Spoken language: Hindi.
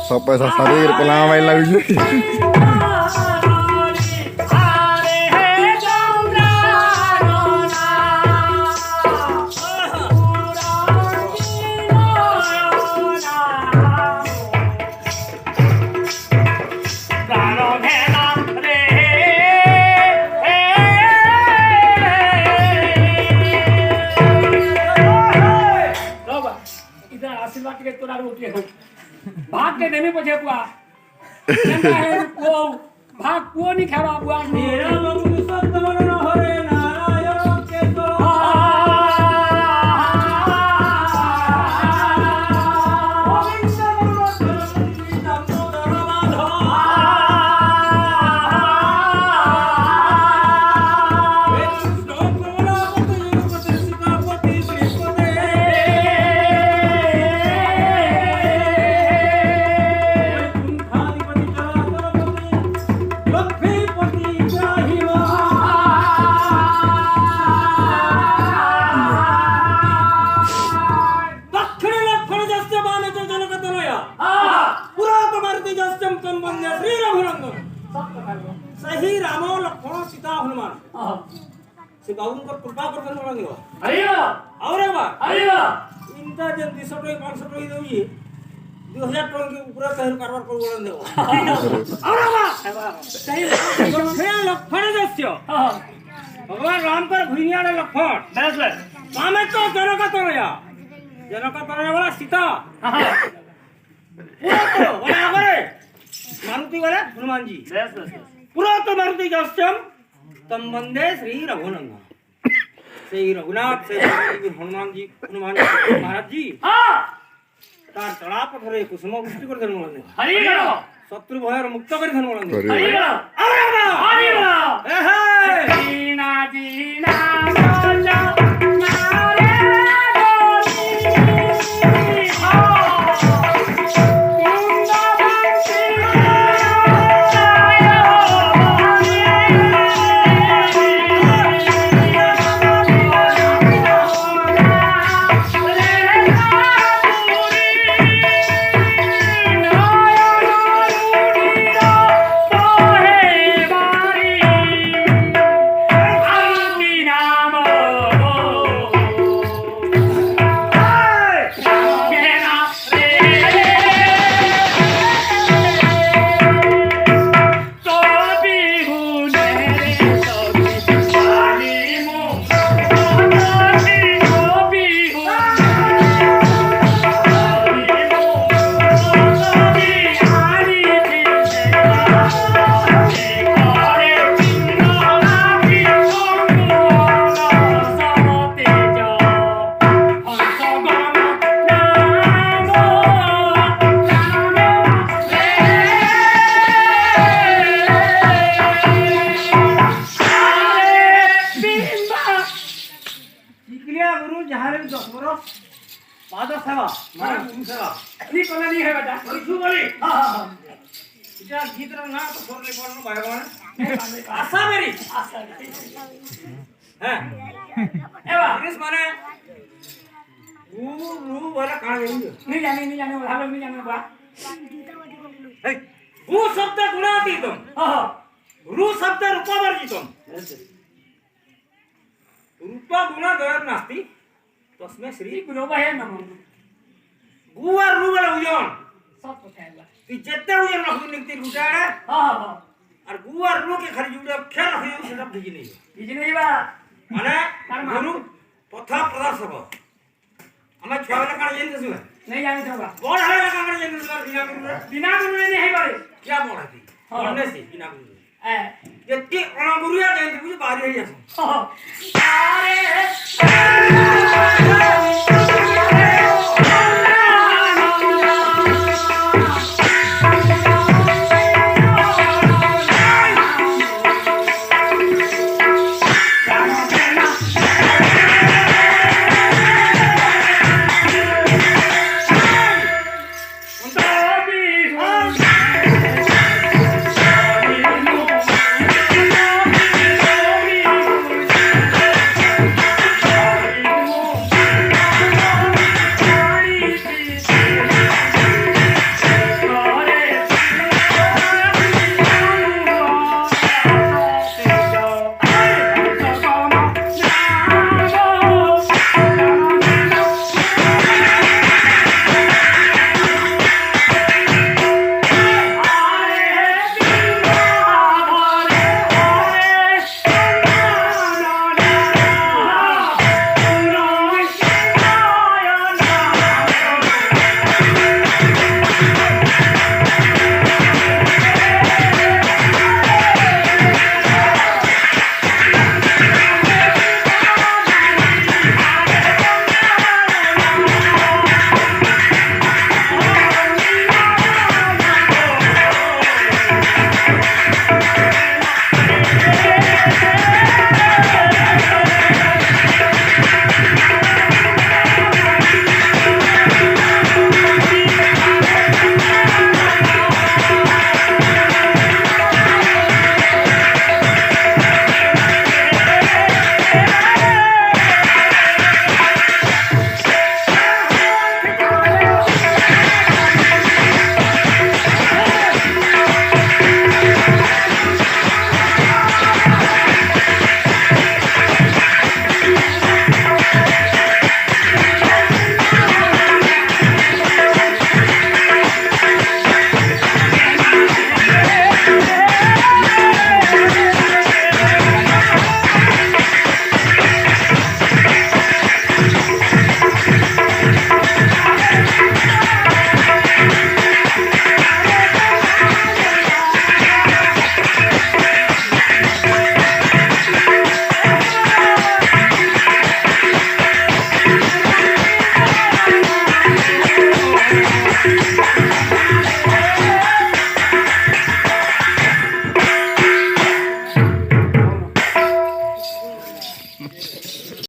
sampai sasarir pelama main lagi. भाग के देने पछे बुआ भाग को नहीं खावा बुआ मेरा बाबू सब तमन हरे नारायण के तो सही रामो लक्ष्मण सीता हनुमान से बाबू को कृपा कर देने वाला नहीं अरे इंता जन 200 टका 500 टका देउई 2000 टका के ऊपर कहर कारबार कर बोलन देओ सही लक्ष्मण जस्य भगवान राम पर भुइयाडे लक्ष्मण बस मामे तो जनक तनया वाला सीता वाला करे मारुति वाला हनुमान जी पूरा तो मारुति जस्यम तम वंदे श्री रघुनंदन श्री रघुनाथ से हनुमान जी महाराज जी तार तड़ा पथरे कुसुम वृष्टि कर देन बोलन हरि राम शत्रु भयर मुक्त कर देन बोलन हरि राम हरि राम हे दीना दीना सोजा मारे तस्मै श्री गुणोबा है नमो गुवार रुबला उजन सब पठाइला ती जेते उजन रखु निकति गुटाडा और गुवार रू के खाली जुडा खेल रखियो सेटा भिजी नहीं बा माने गुरु पथा प्रदर्शक हमें छुआला काण जेन दसु नहीं जानि थोगा बड़ हला काण जेन दसु बिना गुरु नहीं है बारे क्या बड़ है मने से बिना गुरु ये अण गुरुया जेन बुझ बारी है अरे Bye.